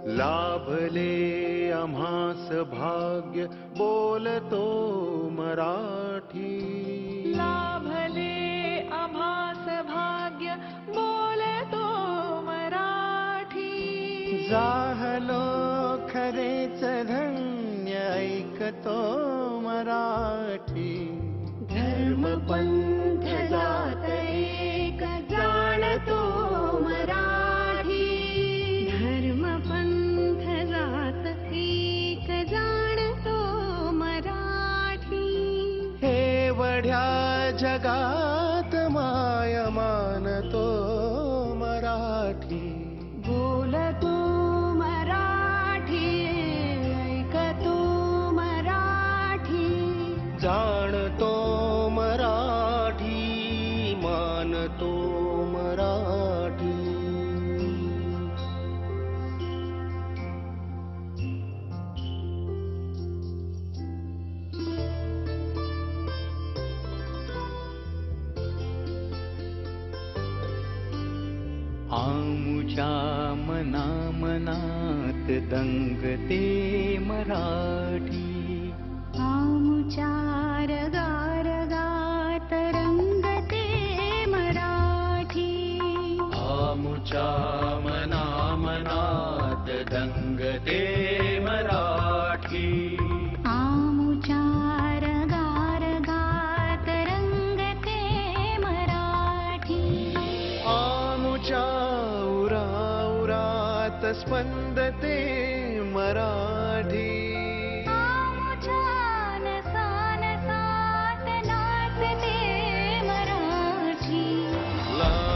लाभले आम्हास भाग्य बोलतो मराठी. लाभले आम्हास भाग्य बोलतो मराठी. जाहलो खरेच धन्य ऐकतो मराठी. धर्म पंथ जात एक जाणतो मराठी. धर्म पंथ जात एक जाणतो मराठी. एवढ्या जगात माय मानतो मराठी. बोलतो मराठी, ऐकतो मराठी. जाणतो मराठी, मानतो मराठी. आमुच्या मना मनात दंगते मराठी. आमुच्या रगारगात रंगते मराठी. आमुच्या मना मनात दंगते मराठी. आमुच्या रगारगात रंगते मराठी. आमुच्या उरा उरात स्पंदते मराठी.